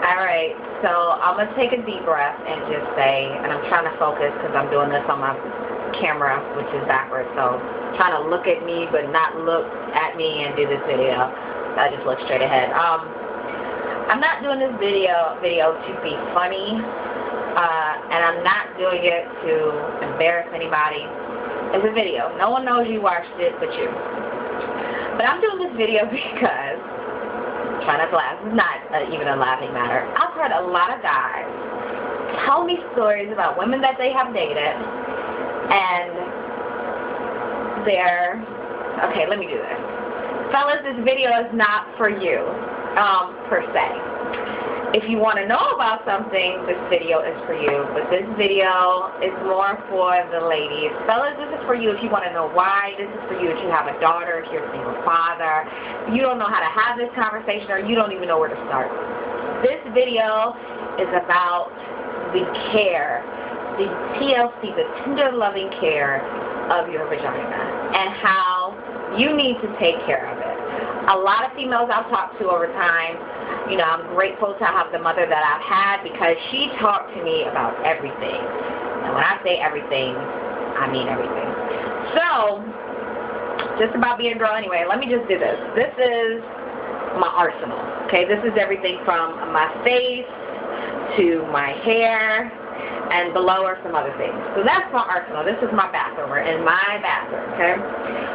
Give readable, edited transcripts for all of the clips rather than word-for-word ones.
Alright, so I'm going to take a deep breath and just say, and I'm trying to focus because I'm doing this on my camera, which is backwards, so I'm trying to look at me but not look at me and do this video. So I just look straight ahead. I'm not doing this video to be funny, and I'm not doing it to embarrass anybody. It's a video. No one knows you watched it but you. But I'm doing this video because, try not to laugh, it's not even a laughing matter. I've heard a lot of guys tell me stories about women that they have dated, and they're, okay, let me do this. Fellas, this video is not for you, per se. If you want to know about something, this video is for you, but this video is more for the ladies. Fellas, this is for you if you want to know why. This is for you if you have a daughter, if you're a single father, you don't know how to have this conversation, or you don't even know where to start. This video is about the care, the TLC, the tender loving care of your vagina, and how you need to take care of it. A lot of females I've talked to over time, you know, I'm grateful to have the mother that I've had because she talked to me about everything. And when I say everything, I mean everything. So, just about being a girl anyway, let me just do this. This is my arsenal, okay? This is everything from my face to my hair, and below are some other things. So that's my arsenal. This is my bathroom. We're in my bathroom, okay?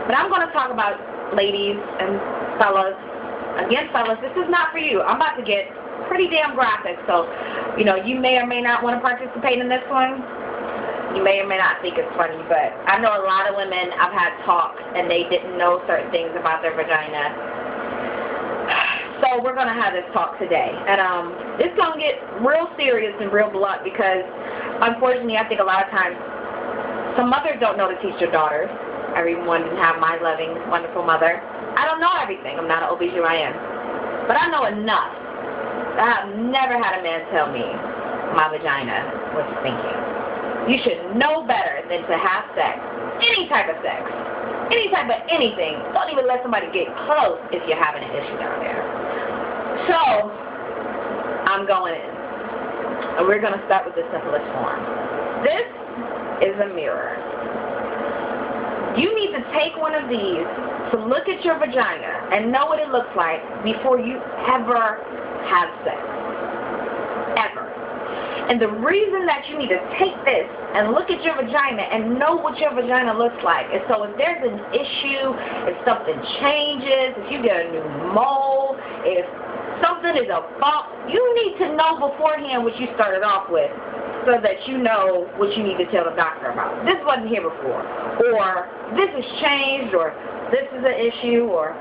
But I'm going to talk about ladies and fellas. Again, fellas, this is not for you. I'm about to get pretty damn graphic, so, you know, you may or may not want to participate in this one. You may or may not think it's funny, but I know a lot of women, I've had talks, and they didn't know certain things about their vagina. So we're going to have this talk today. And it's going to get real serious and real blunt because, unfortunately, I think a lot of times some mothers don't know to teach their daughters. Everyone didn't have my loving, wonderful mother. I don't know everything. I'm not an OBGYN. But I know enough. I have never had a man tell me my vagina was stinking. You should know better than to have sex. Any type of sex. Any type of anything. Don't even let somebody get close if you're having an issue down there. So, I'm going in. And we're going to start with the simplest form. This is a mirror. You need to take one of these to look at your vagina and know what it looks like before you ever have sex. Ever. And the reason that you need to take this and look at your vagina and know what your vagina looks like is so if there's an issue, if something changes, if you get a new mole, if something is a bump, you need to know beforehand what you started off with so that you know what you need to tell the doctor about. This wasn't here before, or this has changed, or this is an issue, or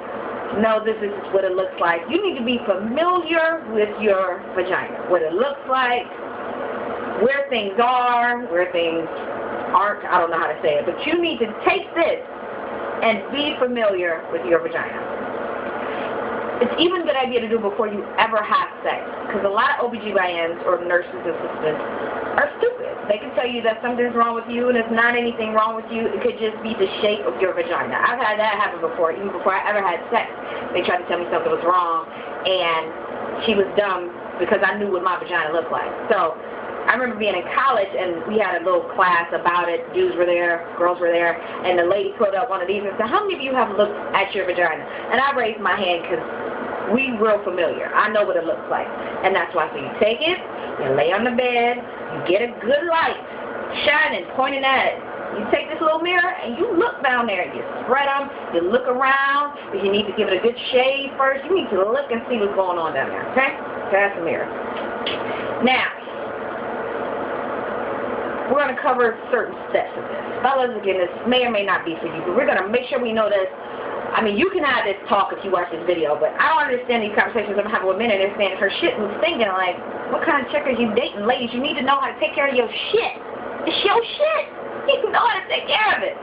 no, this is what it looks like. You need to be familiar with your vagina, what it looks like, where things are, where things aren't. I don't know how to say it, but you need to take this and be familiar with your vagina. It's even a good idea to do before you ever have sex, because a lot of OBGYNs or nurses assistants are stupid. They can tell you that something's wrong with you and it's not anything wrong with you. It could just be the shape of your vagina. I've had that happen before, even before I ever had sex. They tried to tell me something was wrong, and she was dumb because I knew what my vagina looked like. So I remember being in college, and we had a little class about it. Dudes were there, girls were there, and the lady pulled up one of these and said, how many of you have looked at your vagina? And I raised my hand because we real familiar. I know what it looks like. And that's why. So you take it, you lay on the bed, you get a good light, shining, pointing at it. You take this little mirror and you look down there. You spread them, you look around. If you need to give it a good shade first, you need to look and see what's going on down there. Okay? So that's the mirror. Now, we're going to cover certain steps of this. Fellas, again, this may or may not be for you, but we're going to make sure we know this. I mean, you can have this talk if you watch this video, but I don't understand these conversations I'm having with men, and they're saying her shit was stinking. Like, what kind of chick are you dating? Ladies, you need to know how to take care of your shit. It's your shit. You know how to take care of it.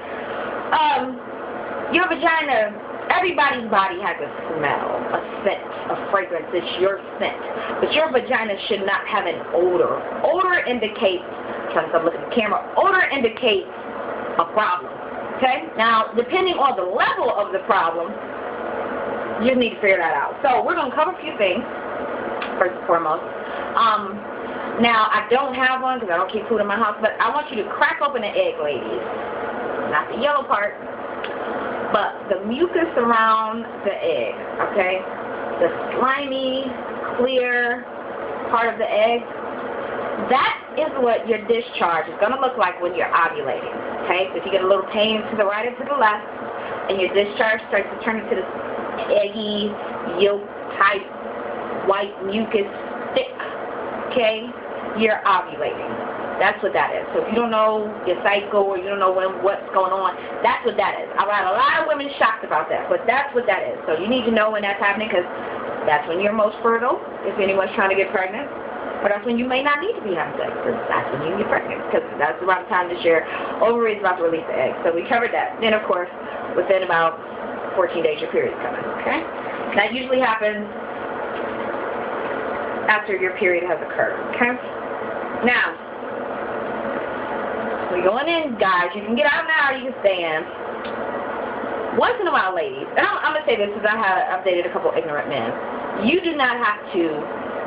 Your vagina, everybody's body has a smell, a scent, a fragrance. It's your scent. But your vagina should not have an odor. Odor indicates, I'm trying to look at the camera, odor indicates a problem. Okay? Now, depending on the level of the problem, you need to figure that out. So, we're going to cover a few things. first and foremost. Now, I don't have one because I don't keep food in my house, but I want you to crack open an egg, ladies. Not the yellow part, but the mucus around the egg, okay? The slimy, clear part of the egg. That is what your discharge is going to look like when you're ovulating, okay? So if you get a little pain to the right or to the left, and your discharge starts to turn into this eggy, yolk-type, white mucus thick, okay, you're ovulating. That's what that is. So if you don't know your cycle or you don't know what's going on, that's what that is. I've had a lot of women shocked about that, but that's what that is. So you need to know when that's happening because that's when you're most fertile, if anyone's trying to get pregnant. Or that's when you may not need to be having sex, because that's when you get pregnant, because that's around the time that your ovary is about to release the egg. So we covered that. Then, of course, within about 14 days, your period's coming, okay? That usually happens after your period has occurred, okay? Now, we're going in, guys. You can get out now or you can stay in. Once in a while, ladies, and I'm going to say this because I have updated a couple ignorant men. You do not have to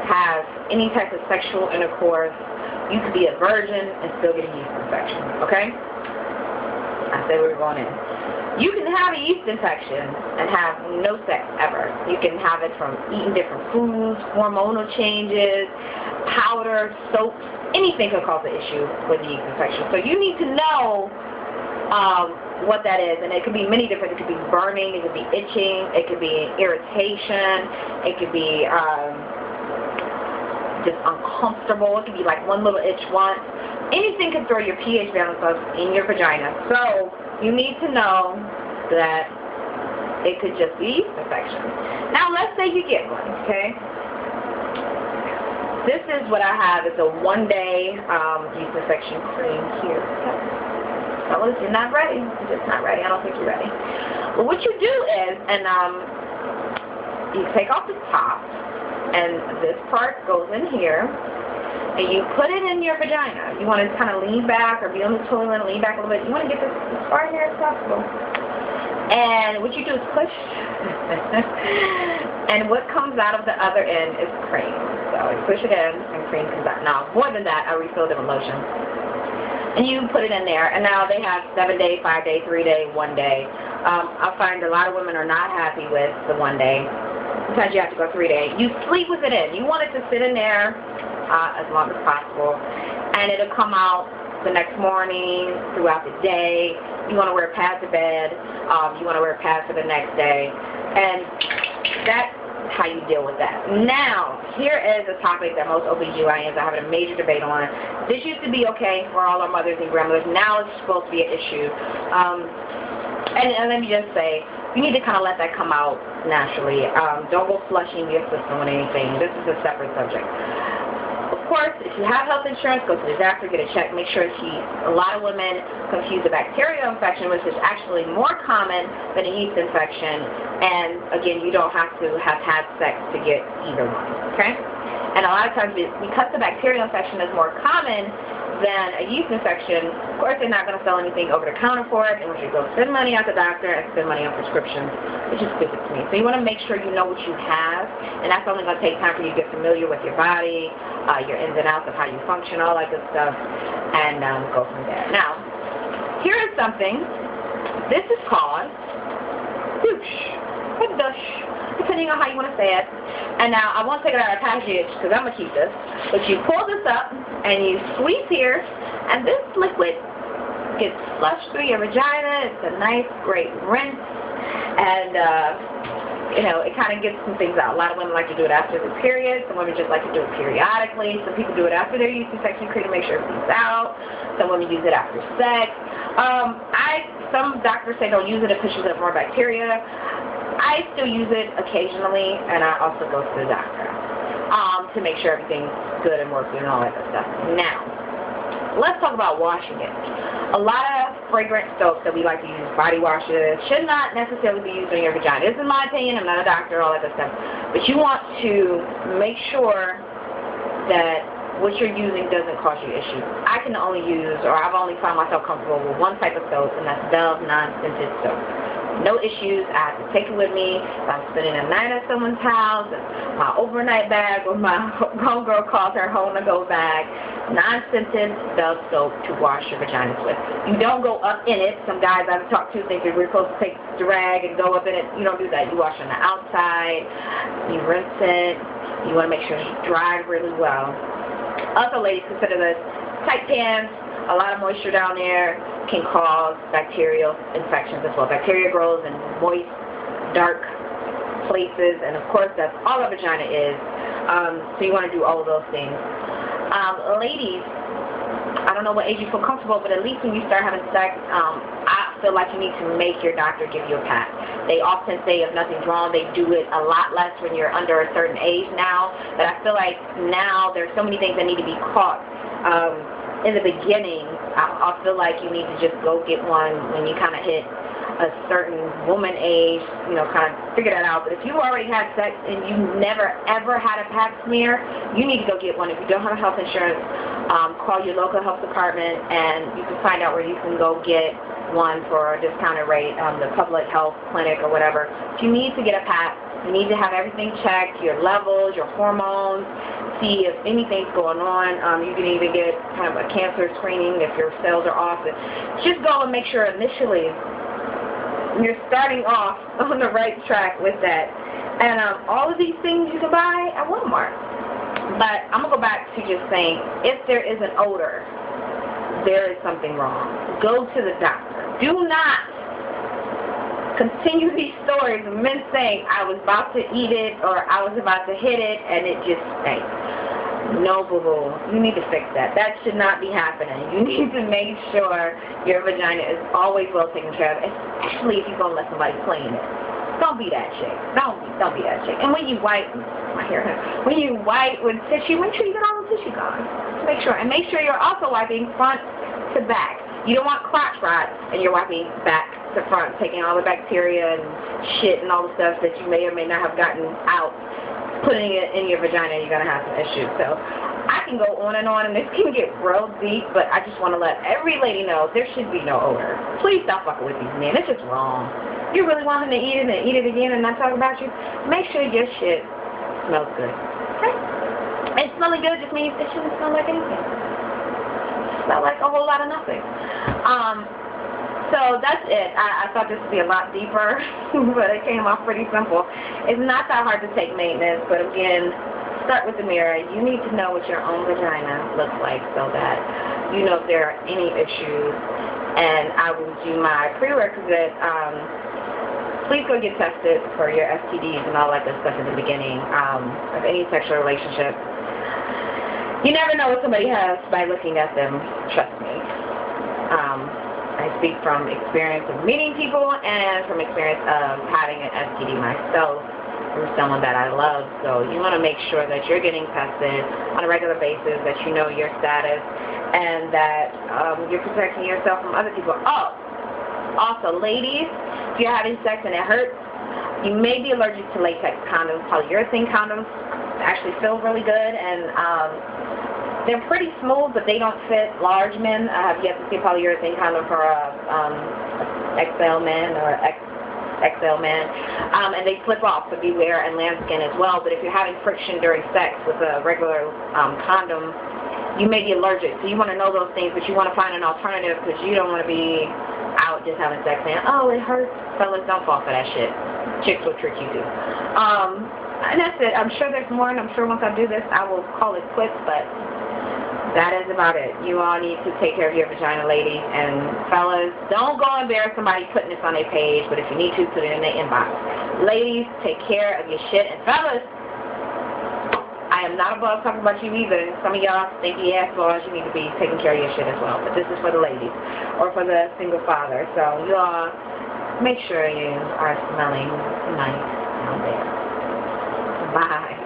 have any type of sexual intercourse. You could be a virgin and still get a yeast infection, okay? I said we were going in. You can have a yeast infection and have no sex ever. You can have it from eating different foods, hormonal changes, powder, soaps, anything can cause an issue with a yeast infection. So you need to know what that is, and it could be many different. It could be burning, it could be itching, it could be irritation, it could be just uncomfortable. It could be like one little itch once. Anything can throw your pH balance up in your vagina. So you need to know that it could just be yeast infection. Now let's say you get one, okay? This is what I have. It's a one-day yeast infection cream here. Fellas, you're not ready. You're just not ready. I don't think you're ready. But what you do is, and you take off the top, and this part goes in here, and you put it in your vagina. You want to kind of lean back or be on the toilet and lean back a little bit. You want to get this as far in here as possible. And what you do is push, and what comes out of the other end is cream. So you push it in, and cream comes out. Now, more than that, I refilled it with lotion. And you put it in there, and now they have 7-day, 5-day, 3-day, 1-day. I find a lot of women are not happy with the 1-day. Sometimes you have to go 3-day. You sleep with it in. You want it to sit in there as long as possible, and it'll come out the next morning, throughout the day. You want to wear pads to bed. You want to wear pads for the next day, and that's how you deal with that. Now, here is a topic that most OBGYNs are having a major debate on. This used to be okay for all our mothers and grandmothers. Now it's supposed to be an issue. And let me just say, you need to kind of let that come out naturally. Don't go flushing your system with anything. This is a separate subject. Of course, if you have health insurance, go to the doctor, get a check, make sure a lot of women confuse a bacterial infection, which is actually more common than a yeast infection. And again, you don't have to have had sex to get either one, okay? And a lot of times, because the bacterial infection is more common than a yeast infection, of course they're not going to sell anything over the counter for it, and when you go spend money at the doctor and spend money on prescriptions, which is stupid to me. So you want to make sure you know what you have, and that's only going to take time for you to get familiar with your body, your ins and outs of how you function, all that good stuff, and go from there. Now, here is something. This is called douche, or douche, depending on how you want to say it. And now, I won't take it out of package because I'm going to keep this, but you pull this up, and you squeeze here, and this liquid gets flushed through your vagina. It's a nice, great rinse, and, you know, it kind of gets some things out. A lot of women like to do it after the period. Some women just like to do it periodically. Some people do it after their yeast infection cream to make sure everything's out. Some women use it after sex. Some doctors say don't use it, it pushes up more bacteria. I still use it occasionally, and I also go to the doctor to make sure everything's good and working and all that good stuff. Now, let's talk about washing it. A lot of fragrant soaps that we like to use, body washes, should not necessarily be used on your vagina. This is my opinion. I'm not a doctor, all that good stuff. But you want to make sure that what you're using doesn't cause you issues. I can only use, or I've only found myself comfortable with one type of soap, and that's Dove non-scented soap. no issues. I have to take it with me. If I'm spending a night at someone's house, my overnight bag, or my homegirl calls her home-to-go bag, non-scented Dove soap to wash your vaginas with. You don't go up in it. Some guys I've talked to think that we're supposed to take the rag and go up in it. You don't do that. You wash on the outside. You rinse it. You want to make sure it's dried really well. Also, ladies, consider this. Tight pants, a lot of moisture down there can cause bacterial infections as well. Bacteria grows in moist, dark places, and of course that's all a vagina is. So you want to do all of those things. Ladies, I don't know what age you feel comfortable, but at least when you start having sex, I feel like you need to make your doctor give you a pat. They often say if nothing's wrong, they do it a lot less when you're under a certain age now, but I feel like now there's so many things that need to be caught. In the beginning, I feel like you need to just go get one when you kind of hit a certain woman age, you know, kind of figure that out. But if you already had sex and you never ever had a pap smear, you need to go get one. If you don't have health insurance, call your local health department and you can find out where you can go get one for a discounted rate, the public health clinic or whatever. If you need to get a pap, you need to have everything checked, your levels, your hormones, see if anything's going on. You can even get kind of a cancer screening if your cells are off. Just go and make sure initially you're starting off on the right track with that. And all of these things you can buy at Walmart. But I'm going to go back to just saying, if there is an odor, there is something wrong. Go to the doctor. Do not continue these stories of men saying, I was about to eat it or I was about to hit it and it just stank. No, boo-boo. You need to fix that. That should not be happening. You need to make sure your vagina is always well taken care of, especially if you're going to let somebody play in it. Don't be that chick. Don't be that chick. And when you wipe, when you wipe with tissue, make sure you get all the tissue gone. Make sure. And make sure you're also wiping front to back. You don't want crotch rot and you're wiping back to front, taking all the bacteria and shit and all the stuff that you may or may not have gotten out. Putting it in your vagina, you're going to have some issues. So I can go on, and this can get real deep, but I just want to let every lady know there should be no odor. Please stop fucking with these men. It's just wrong. You really want them to eat it and eat it again and not talk about you? Make sure your shit smells good. Okay? And smelling good just means it shouldn't smell like anything. Smell like a whole lot of nothing. So that's it. I thought this would be a lot deeper, but it came off pretty simple. It's not that hard to take maintenance, but again, start with the mirror. You need to know what your own vagina looks like so that you know if there are any issues. And I will do my prerequisite. Please go get tested for your STDs and all that good stuff in the beginning of any sexual relationship. You never know what somebody has by looking at them. Trust me. I speak from experience of meeting people and from experience of having an STD myself from someone that I love. So you want to make sure that you're getting tested on a regular basis, that you know your status, and that you're protecting yourself from other people. Oh, also, ladies, if you're having sex and it hurts, you may be allergic to latex condoms. Polyurethane condoms actually feel really good, and they're pretty smooth, but they don't fit large men. I have yet to see a polyurethane condom for a XL man or XL man. And they slip off, so beware, and lambskin as well. But if you're having friction during sex with a regular condom, you may be allergic. So you want to know those things, but you want to find an alternative because you don't want to be out just having sex saying, oh, it hurts. Fellas, don't fall for that shit. Chicks will trick you too. And that's it. I'm sure there's more, and I'm sure once I do this, I will call it quits, but that is about it. You all need to take care of your vagina, ladies. And fellas, don't go embarrass somebody putting this on their page, but if you need to, put it in their inbox. Ladies, take care of your shit. And fellas, I am not above talking about you either. Some of y'all stinky ass boys, you need to be taking care of your shit as well. But this is for the ladies or for the single father. So you all make sure you are smelling nice down there. Bye.